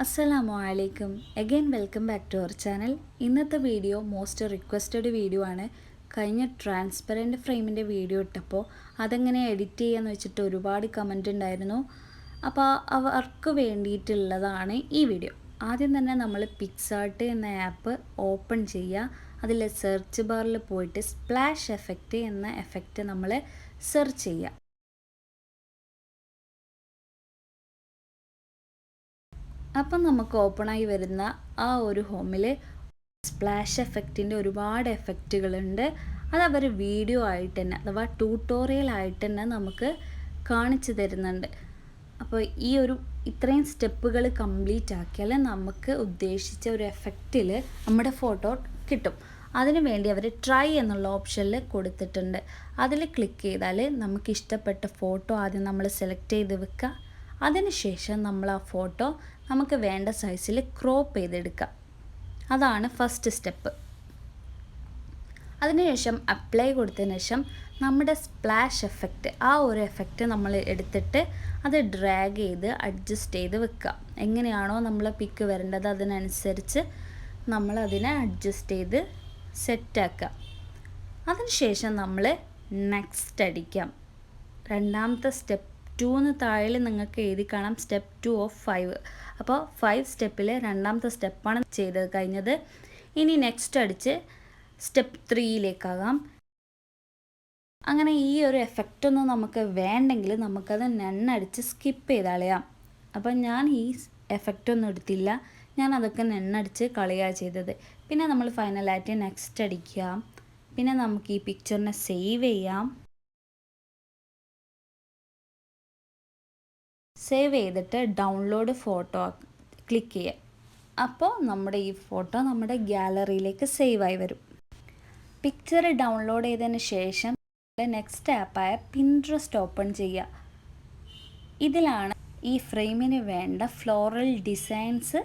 Assalamu alaikum. Again welcome back to our channel. ഇന്നത്തെ video most requested video ആണ്. കഴിഞ്ഞ transparent ഫ്രെയിമിൻ്റെ video ഇട്ടപ്പോൾ അതെങ്ങനെ എഡിറ്റ് ചെയ്യാന്ന് വെച്ചിട്ട് ഒരുപാട് കമൻറ്റ് ഉണ്ടായിരുന്നു. അപ്പോൾ അവർക്ക് വേണ്ടിയിട്ടുള്ളതാണ് ഈ വീഡിയോ. ആദ്യം തന്നെ നമ്മൾ പിക്സാർട്ട് എന്ന ആപ്പ് ഓപ്പൺ ചെയ്യുക. അതിൽ സെർച്ച് ബാറിൽ പോയിട്ട് സ്പ്ലാഷ് എഫക്റ്റ് എന്ന എഫക്റ്റ് നമ്മൾ സെർച്ച് ചെയ്യുക. അപ്പം നമുക്ക് ഓപ്പണായി വരുന്ന ആ ഒരു ഹോമിൽ സ്പ്ലാഷ് എഫക്റ്റിൻ്റെ ഒരുപാട് എഫക്റ്റുകളുണ്ട്. അതവർ വീഡിയോ ആയിട്ട് തന്നെ അഥവാ ട്യൂട്ടോറിയൽ ആയിട്ട് തന്നെ നമുക്ക് കാണിച്ചു തരുന്നുണ്ട്. അപ്പോൾ ഈ ഇത്രയും സ്റ്റെപ്പുകൾ കംപ്ലീറ്റ് ആക്കിയാൽ നമുക്ക് ഉദ്ദേശിച്ച ഒരു എഫക്റ്റിൽ നമ്മുടെ ഫോട്ടോ കിട്ടും. അതിനു വേണ്ടി അവർ ട്രൈ എന്നുള്ള ഓപ്ഷനിൽ കൊടുത്തിട്ടുണ്ട്. അതിൽ ക്ലിക്ക് ചെയ്താൽ നമുക്ക് ഇഷ്ടപ്പെട്ട ഫോട്ടോ ആദ്യം നമ്മൾ സെലക്ട് ചെയ്ത് വെക്കുക. അതിനുശേഷം നമ്മൾ ആ ഫോട്ടോ നമുക്ക് വേണ്ട സൈസിൽ ക്രോപ്പ് ചെയ്തെടുക്കാം. അതാണ് ഫസ്റ്റ് സ്റ്റെപ്പ്. അതിനുശേഷം അപ്ലൈ കൊടുത്തതിന് ശേഷം നമ്മുടെ സ്പ്ലാഷ് എഫക്റ്റ് ആ ഒരു എഫക്റ്റ് നമ്മൾ എടുത്തിട്ട് അത് ഡ്രാഗ് ചെയ്ത് അഡ്ജസ്റ്റ് ചെയ്ത് വെക്കുക. എങ്ങനെയാണോ നമ്മൾ പിക്ക് വരേണ്ടത് അതിനനുസരിച്ച് നമ്മൾ അതിനെ അഡ്ജസ്റ്റ് ചെയ്ത് സെറ്റാക്കുക. അതിനുശേഷം നമ്മൾ നെക്സ്റ്റ് അടിക്കാം. രണ്ടാമത്തെ സ്റ്റെപ്പ് 2 താഴെ നിങ്ങൾക്ക് എഴുതി കാണാം സ്റ്റെപ്പ് 2 ഓഫ് 5. അപ്പോൾ 5 സ്റ്റെപ്പിൽ രണ്ടാമത്തെ സ്റ്റെപ്പാണ് ചെയ്തത് കഴിഞ്ഞത്. ഇനി നെക്സ്റ്റ് അടിച്ച് സ്റ്റെപ്പ് 3യിലേക്കാകാം. അങ്ങനെ ഈ ഒരു എഫക്റ്റ് ഒന്നും നമുക്ക് വേണ്ടെങ്കിൽ നമുക്കത് നെണ്ണടിച്ച് സ്കിപ്പ് ചെയ്ത് കളയാം. അപ്പം ഞാൻ ഈ എഫക്റ്റ് ഒന്നും എടുത്തില്ല, ഞാൻ അതൊക്കെ നെണ്ണടിച്ച് കളയുക ചെയ്തത്. പിന്നെ നമ്മൾ ഫൈനലായിട്ട് നെക്സ്റ്റ് അടിക്കുക. പിന്നെ നമുക്ക് ഈ പിക്ചറിനെ സേവ് ചെയ്യാം. സേവ് ചെയ്തിട്ട് ഡൗൺലോഡ് ഫോട്ടോ ക്ലിക്ക് ചെയ്യുക. അപ്പോൾ നമ്മുടെ ഈ ഫോട്ടോ നമ്മുടെ ഗാലറിയിലേക്ക് സേവായി വരും. പിക്ചർ ഡൗൺലോഡ് ചെയ്തതിന് ശേഷം നെക്സ്റ്റ് ആപ്പായ പിൻട്രസ്റ്റ് ഓപ്പൺ ചെയ്യുക. ഇതിലാണ് ഈ ഫ്രെയിമിന് വേണ്ട ഫ്ലോറൽ ഡിസൈൻസ്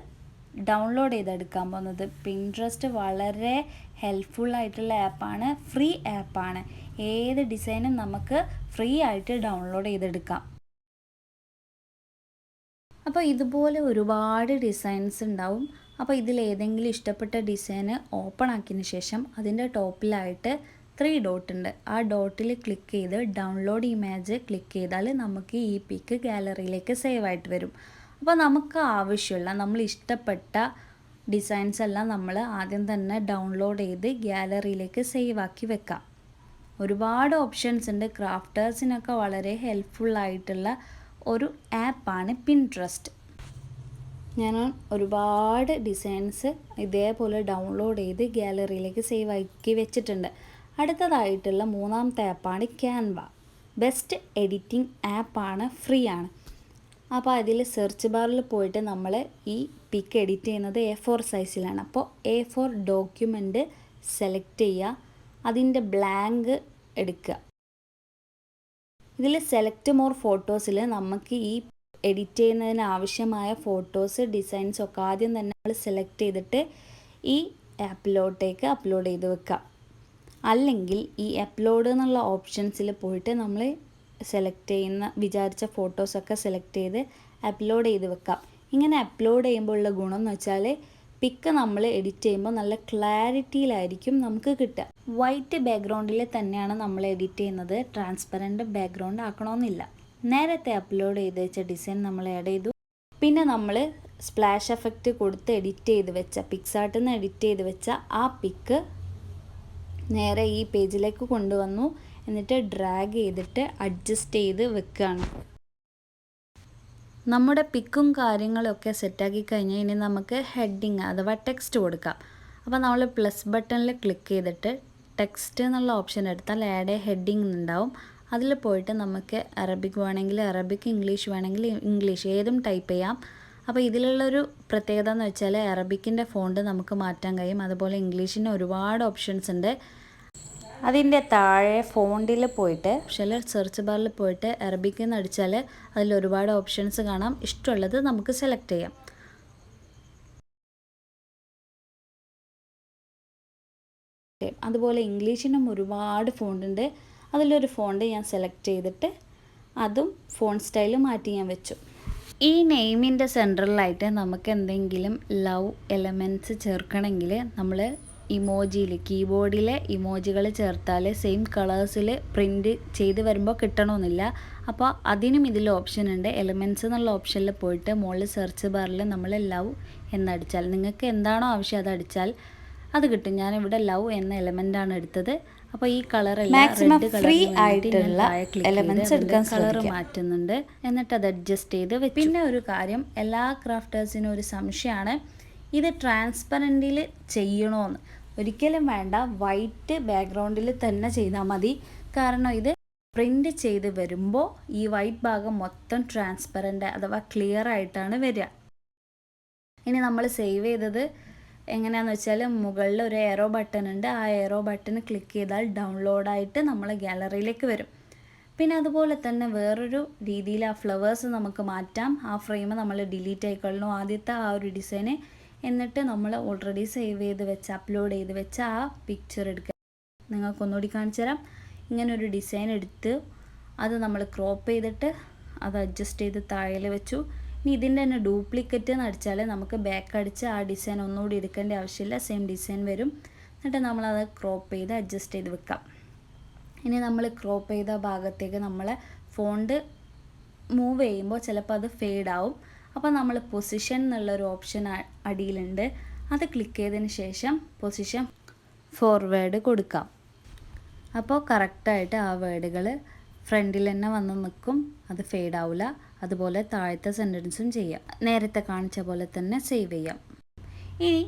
ഡൗൺലോഡ് ചെയ്തെടുക്കാൻ പോകുന്നത്. പിൻട്രസ്റ്റ് വളരെ ഹെൽപ്ഫുൾ ആയിട്ടുള്ള ആപ്പാണ്, ഫ്രീ ആപ്പാണ്. ഏത് ഡിസൈനും നമുക്ക് ഫ്രീ ആയിട്ട് ഡൗൺലോഡ് ചെയ്തെടുക്കാം. അപ്പോൾ ഇതുപോലെ ഒരുപാട് ഡിസൈൻസ് ഉണ്ടാവും. അപ്പോൾ ഇതിലേതെങ്കിലും ഇഷ്ടപ്പെട്ട ഡിസൈന് ഓപ്പൺ ആക്കിയതിന് ശേഷം അതിൻ്റെ ടോപ്പിലായിട്ട് 3 ഡോട്ട് ഉണ്ട്. ആ ഡോട്ടിൽ ക്ലിക്ക് ചെയ്ത് ഡൗൺലോഡ് ഇമേജ് ക്ലിക്ക് ചെയ്താൽ നമുക്ക് ഈ പിക്ക് ഗാലറിയിലേക്ക് സേവ് ആയിട്ട് വരും. അപ്പോൾ നമുക്ക് ആവശ്യമുള്ള നമ്മൾ ഇഷ്ടപ്പെട്ട ഡിസൈൻസ് എല്ലാം നമ്മൾ ആദ്യം തന്നെ ഡൗൺലോഡ് ചെയ്ത് ഗാലറിയിലേക്ക് സേവ് ആക്കി വെക്കാം. ഒരുപാട് ഓപ്ഷൻസ് ഉണ്ട്. ക്രാഫ്റ്റേഴ്സിനൊക്കെ വളരെ ഹെൽപ്ഫുള്ളായിട്ടുള്ള ഒരു ആപ്പാണ് പിൻട്രസ്റ്റ്. ഞാൻ ഒരുപാട് ഡിസൈൻസ് ഇതേപോലെ ഡൗൺലോഡ് ചെയ്ത് ഗാലറിയിലേക്ക് സേവ് ആക്കി വെച്ചിട്ടുണ്ട്. അടുത്തതായിട്ടുള്ള മൂന്നാമത്തെ ആപ്പാണ് ക്യാൻവ. ബെസ്റ്റ് എഡിറ്റിംഗ് ആപ്പാണ്, ഫ്രീ ആണ്. അപ്പോൾ അതിൽ സെർച്ച് ബാറിൽ പോയിട്ട് നമ്മൾ ഈ പിക്ക് എഡിറ്റ് ചെയ്യുന്നത് A4 സൈസിലാണ്. അപ്പോൾ A4 ഡോക്യുമെൻ്റ് സെലക്ട് ചെയ്യുക. അതിൻ്റെ ബ്ലാങ്ക് എടുക്കുക. ഇതിൽ സെലക്ട് മോർ ഫോട്ടോസിൽ നമുക്ക് ഈ എഡിറ്റ് ചെയ്യുന്നതിന് ആവശ്യമായ ഫോട്ടോസ് ഡിസൈൻസ് ഒക്കെ ആദ്യം തന്നെ നമ്മൾ സെലക്ട് ചെയ്തിട്ട് ഈ ആപ്പിലോട്ടേക്ക് അപ്ലോഡ് ചെയ്ത് വെക്കാം. അല്ലെങ്കിൽ ഈ അപ്ലോഡ് എന്നുള്ള ഓപ്ഷൻസിൽ പോയിട്ട് നമ്മൾ സെലക്ട് ചെയ്യുന്ന വിചാരിച്ച ഫോട്ടോസൊക്കെ സെലക്ട് ചെയ്ത് അപ്ലോഡ് ചെയ്ത് വെക്കാം. ഇങ്ങനെ അപ്ലോഡ് ചെയ്യുമ്പോൾ ഉള്ള ഗുണം എന്ന് വെച്ചാൽ പിക്ക് നമ്മൾ എഡിറ്റ് ചെയ്യുമ്പോൾ നല്ല ക്ലാരിറ്റിയിലായിരിക്കും നമുക്ക് കിട്ടുക. വൈറ്റ് ബാക്ക്ഗ്രൗണ്ടിൽ തന്നെയാണ് നമ്മൾ എഡിറ്റ് ചെയ്യുന്നത്. ട്രാൻസ്പെറൻറ്റ് ബാക്ക്ഗ്രൗണ്ട് ആക്കണമെന്നില്ല. നേരത്തെ അപ്ലോഡ് ചെയ്ത് വെച്ച ഡിസൈൻ നമ്മൾ ആഡ് ചെയ്തു. പിന്നെ നമ്മൾ സ്പ്ലാഷ് എഫക്റ്റ് കൊടുത്ത് എഡിറ്റ് ചെയ്ത് വെച്ച പിക്സാർട്ടിൽ നിന്ന് എഡിറ്റ് ചെയ്ത് വെച്ച ആ പിക്ക് നേരെ ഈ പേജിലേക്ക് കൊണ്ടുവന്നു. എന്നിട്ട് ഡ്രാഗ് ചെയ്തിട്ട് അഡ്ജസ്റ്റ് ചെയ്ത് വെക്കുകയാണ്. നമ്മുടെ പിക്കും കാര്യങ്ങളൊക്കെ സെറ്റാക്കി കഴിഞ്ഞാൽ ഇനി നമുക്ക് ഹെഡിങ് അഥവാ ടെക്സ്റ്റ് കൊടുക്കാം. അപ്പോൾ നമ്മൾ പ്ലസ് ബട്ടണിൽ ക്ലിക്ക് ചെയ്തിട്ട് ടെക്സ്റ്റ് എന്നുള്ള ഓപ്ഷൻ എടുത്താൽ ആഡ് ഹെഡിങ് ഉണ്ടാവും. അതിൽ പോയിട്ട് നമുക്ക് അറബിക് വേണമെങ്കിൽ അറബിക്, ഇംഗ്ലീഷ് വേണമെങ്കിൽ ഇംഗ്ലീഷ്, ഏതും ടൈപ്പ് ചെയ്യാം. അപ്പോൾ ഇതിലുള്ളൊരു പ്രത്യേകത എന്ന് വെച്ചാൽ അറബിക്കിൻ്റെ ഫോണ്ട് നമുക്ക് മാറ്റാൻ കഴിയും. അതുപോലെ ഇംഗ്ലീഷിന് ഒരുപാട് ഓപ്ഷൻസ് ഉണ്ട്. അതിൻ്റെ താഴെ ഫോണ്ടിൽ പോയിട്ട് സെർച്ച് ബാറിൽ പോയിട്ട് അറബിക്ക് എന്ന് അടിച്ചാൽ അതിൽ ഒരുപാട് ഓപ്ഷൻസ് കാണാം. ഇഷ്ടമുള്ളത് നമുക്ക് സെലക്ട് ചെയ്യാം. അതുപോലെ ഇംഗ്ലീഷിനും ഒരുപാട് ഫോണ്ട് ഉണ്ട്. അതിലൊരു ഫോണ്ട് ഞാൻ സെലക്ട് ചെയ്തിട്ട് അതും ഫോണ്ട് സ്റ്റൈൽ മാറ്റി ഞാൻ വെച്ചു. ഈ നെയിമിൻ്റെ സെൻട്രലായിട്ട് നമുക്ക് എന്തെങ്കിലും ലവ് എലമെൻറ്റ്സ് ചേർക്കണമെങ്കിൽ നമ്മൾ ഇമോജിയിൽ കീബോർഡിലെ ഇമോജികൾ ചേർത്താൽ സെയിം കളേഴ്സിൽ പ്രിൻറ്റ് ചെയ്ത് വരുമ്പോൾ കിട്ടണമെന്നില്ല. അപ്പോൾ അതിനും ഇതിൽ ഓപ്ഷൻ ഉണ്ട്. എലമെൻറ്റ്സ് എന്നുള്ള ഓപ്ഷനിൽ പോയിട്ട് മുകളിൽ സെർച്ച് ബാറിൽ നമ്മൾ ലവ് എന്നടിച്ചാൽ നിങ്ങൾക്ക് എന്താണോ ആവശ്യം അതടിച്ചാൽ അത് കിട്ടും. ഞാനിവിടെ ലവ് എന്ന എലമെൻ്റാണ് എടുത്തത്. അപ്പോൾ ഈ കളറെല്ലാം റെഡ് ഫ്രീ ആയിട്ടുള്ള എലമെന്റ്സ് എടുക്കാൻ കളർ മാറ്റുന്നുണ്ട്. എന്നിട്ട് അത് അഡ്ജസ്റ്റ് ചെയ്ത് വെച്ചു. പിന്നെ ഒരു കാര്യം, എല്ലാ ക്രാഫ്റ്റേഴ്സിനും ഒരു സംശയമാണ്, ഇത് ട്രാൻസ്പെറൻറ്റിൽ ചെയ്യണമെന്ന്. ഒരിക്കലും വേണ്ട, വൈറ്റ് ബാക്ക്ഗ്രൗണ്ടിൽ തന്നെ ചെയ്താൽ മതി. കാരണം ഇത് പ്രിൻ്റ് ചെയ്ത് വരുമ്പോൾ ഈ വൈറ്റ് ഭാഗം മൊത്തം ട്രാൻസ്പെറൻ്റ് അഥവാ ക്ലിയർ ആയിട്ടാണ് വരിക. ഇനി നമ്മൾ സേവ് ചെയ്തത് എങ്ങനെയാണെന്ന് വെച്ചാൽ മുകളിൽ ഒരു എയറോ ബട്ടൺ ഉണ്ട്. ആ എയറോ ബട്ടൺ ക്ലിക്ക് ചെയ്താൽ ഡൗൺലോഡായിട്ട് നമ്മൾ ഗാലറിയിലേക്ക് വരും. പിന്നെ അതുപോലെ തന്നെ വേറൊരു രീതിയിൽ ആ ഫ്ലവേഴ്സ് നമുക്ക് മാറ്റാം. ആ ഫ്രെയിം നമ്മൾ ഡിലീറ്റ് ആയിക്കൊള്ളണം, ആദ്യത്തെ ആ ഒരു ഡിസൈന്. എന്നിട്ട് നമ്മൾ ഓൾറെഡി സേവ് ചെയ്ത് വെച്ച് അപ്ലോഡ് ചെയ്ത് വെച്ച ആ പിക്ചർ എടുക്കുക. നിങ്ങൾക്കൊന്നുകൂടി കാണിച്ചു തരാം. ഇങ്ങനൊരു ഡിസൈൻ എടുത്ത് അത് നമ്മൾ ക്രോപ്പ് ചെയ്തിട്ട് അത് അഡ്ജസ്റ്റ് ചെയ്ത് താഴെ വെച്ചു. ഇനി ഇതിൻ്റെ തന്നെ ഡ്യൂപ്ലിക്കേറ്റ് എന്ന് അടിച്ചാൽ നമുക്ക് ബാക്ക് അടിച്ച് ആ ഡിസൈൻ ഒന്നുകൂടി എടുക്കേണ്ട ആവശ്യമില്ല, സെയിം ഡിസൈൻ വരും. എന്നിട്ട് നമ്മളത് ക്രോപ്പ് ചെയ്ത് അഡ്ജസ്റ്റ് ചെയ്ത് വെക്കാം. ഇനി നമ്മൾ ക്രോപ്പ് ചെയ്ത ഭാഗത്തേക്ക് നമ്മൾ ഫോണ്ട് മൂവ് ചെയ്യുമ്പോൾ ചിലപ്പോൾ അത് ഫെയ്ഡ് ആവും. അപ്പോൾ നമ്മൾ പൊസിഷൻ എന്നുള്ളൊരു ഓപ്ഷൻ അടിയിലുണ്ട്. അത് ക്ലിക്ക് ചെയ്തതിന് ശേഷം പൊസിഷൻ ഫോർവേഡ് കൊടുക്കാം. അപ്പോൾ കറക്റ്റായിട്ട് ആ വേർഡുകൾ ഫ്രണ്ടിൽ തന്നെ വന്ന് നിൽക്കും, അത് ഫെയ്ഡ് ആവില്ല. അതുപോലെ താഴത്തെ സെൻറ്റൻസും ചെയ്യാം. നേരത്തെ കാണിച്ച പോലെ തന്നെ സേവ് ചെയ്യാം. ഇനി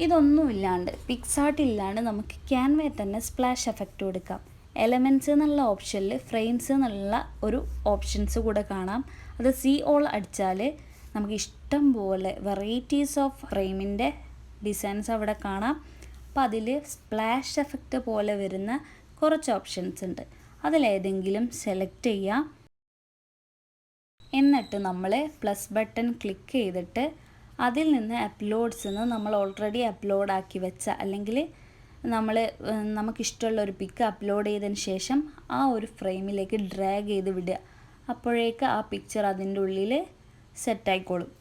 ഇതൊന്നുമില്ലാണ്ട് പിക്സാർട്ട് ഇല്ലാണ്ട് നമുക്ക് ക്യാൻവയിൽ തന്നെ സ്പ്ലാഷ് എഫക്റ്റ് കൊടുക്കാം. എലമെൻറ്റ്സ് എന്നുള്ള ഓപ്ഷനിൽ ഫ്രെയിംസ് എന്നുള്ള ഒരു ഓപ്ഷൻസ് കൂടെ കാണാം. അത് സി ഓൾ അടിച്ചാൽ നമുക്ക് ഇഷ്ടം പോലെ വെറൈറ്റീസ് ഓഫ് ഫ്രെയിമിൻ്റെ ഡിസൈൻസ് അവിടെ കാണാം. അപ്പോൾ അതിൽ സ്പ്ലാഷ് എഫക്റ്റ് പോലെ വരുന്ന കുറച്ച് ഓപ്ഷൻസ് ഉണ്ട്. അതിലേതെങ്കിലും സെലക്ട് ചെയ്യാം. എന്നിട്ട് നമ്മൾ പ്ലസ് ബട്ടൺ ക്ലിക്ക് ചെയ്തിട്ട് അതിൽ നിന്ന് അപ്ലോഡ്സ് നമ്മൾ ഓൾറെഡി അപ്ലോഡ് ആക്കി വെച്ച അല്ലെങ്കിൽ നമുക്കിഷ്ടമുള്ള ഒരു പിക്ക് അപ്ലോഡ് ചെയ്തതിന് ശേഷം ആ ഒരു ഫ്രെയിമിലേക്ക് ഡ്രാഗ് ചെയ്ത് വിടുക. അപ്പോഴേക്ക് ആ പിക്ചർ അതിൻ്റെ ഉള്ളിൽ സെറ്റായിക്കോളും.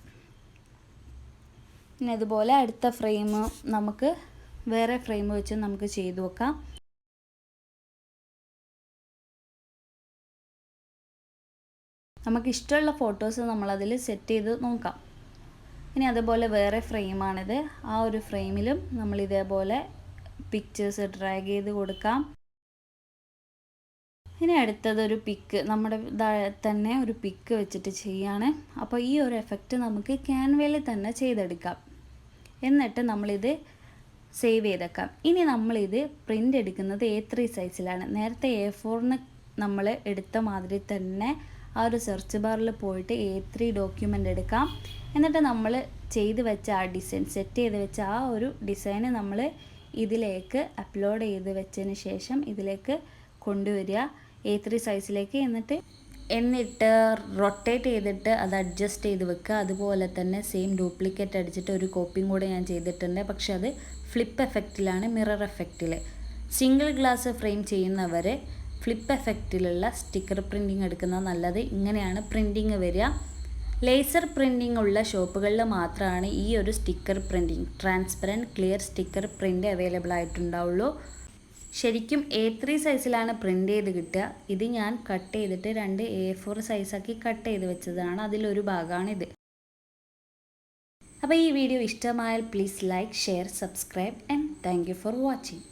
പിന്നെ അതുപോലെ അടുത്ത ഫ്രെയിം നമുക്ക് വേറെ ഫ്രെയിം വെച്ച് നമുക്ക് ചെയ്തു വെക്കാം. നമുക്കിഷ്ടമുള്ള ഫോട്ടോസ് നമ്മളതിൽ സെറ്റ് ചെയ്ത് നോക്കാം. ഇനി അതുപോലെ വേറെ ഫ്രെയിമാണിത്. ആ ഒരു ഫ്രെയിമിലും നമ്മൾ ഇതേപോലെ പിക്ചേഴ്സ് ഡ്രാഗ് ചെയ്ത് കൊടുക്കാം. ഇനി അടുത്തതൊരു പിക്ക്, നമ്മുടെ തന്നെ ഒരു പിക്ക് വെച്ചിട്ട് ചെയ്യാണ്. അപ്പോൾ ഈ ഒരു എഫക്റ്റ് നമുക്ക് ക്യാൻവയിൽ തന്നെ ചെയ്തെടുക്കാം. എന്നിട്ട് നമ്മളിത് സേവ് ചെയ്തേക്കാം. ഇനി നമ്മളിത് പ്രിൻ്റ് എടുക്കുന്നത് A3 സൈസിലാണ്. നേരത്തെ A4 നമ്മൾ എടുത്ത മാതിരി തന്നെ ആ ഒരു സെർച്ച് ബാറിൽ പോയിട്ട് A3 ഡോക്യുമെൻ്റ് എടുക്കാം. എന്നിട്ട് നമ്മൾ ചെയ്ത് വെച്ച ആ ഡിസൈൻ, സെറ്റ് ചെയ്ത് വെച്ച ആ ഒരു ഡിസൈന് നമ്മൾ ഇതിലേക്ക് അപ്ലോഡ് ചെയ്ത് വെച്ചതിന് ശേഷം ഇതിലേക്ക് കൊണ്ടുവരിക A3 സൈസിലേക്ക്. എന്നിട്ട് റൊട്ടേറ്റ് ചെയ്തിട്ട് അത് അഡ്ജസ്റ്റ് ചെയ്ത് വെക്കുക. അതുപോലെ തന്നെ സെയിം ഡ്യൂപ്ലിക്കേറ്റ് അടിച്ചിട്ട് ഒരു കോപ്പിയും കൂടെ ഞാൻ ചെയ്തിട്ടുണ്ട്. പക്ഷെ അത് ഫ്ലിപ്പ് എഫക്റ്റിലാണ്, മിറർ എഫക്റ്റിൽ. സിംഗിൾ ഗ്ലാസ് ഫ്രെയിം ചെയ്യുന്നവർ ഫ്ലിപ്പ് എഫക്റ്റിലുള്ള സ്റ്റിക്കർ പ്രിൻറ്റിങ് എടുക്കുന്നത് നല്ലത്. ഇങ്ങനെയാണ് പ്രിൻറ്റിങ് വരിക. ലേസർ പ്രിൻറ്റിങ് ഉള്ള ഷോപ്പുകളിൽ മാത്രമാണ് ഈ ഒരു sticker printing, transparent clear sticker print available ആയിട്ടുണ്ടാവുള്ളൂ. ശരിക്കും A3 സൈസിലാണ് പ്രിൻ്റ് ചെയ്ത് കിട്ടുക. ഇത് ഞാൻ കട്ട് ചെയ്തിട്ട് 2 A4 സൈസാക്കി കട്ട് ചെയ്ത് വെച്ചതാണ്. അതിലൊരു ഭാഗമാണിത്. അപ്പോൾ ഈ വീഡിയോ ഇഷ്ടമായാൽ please like, share, subscribe and thank you for watching.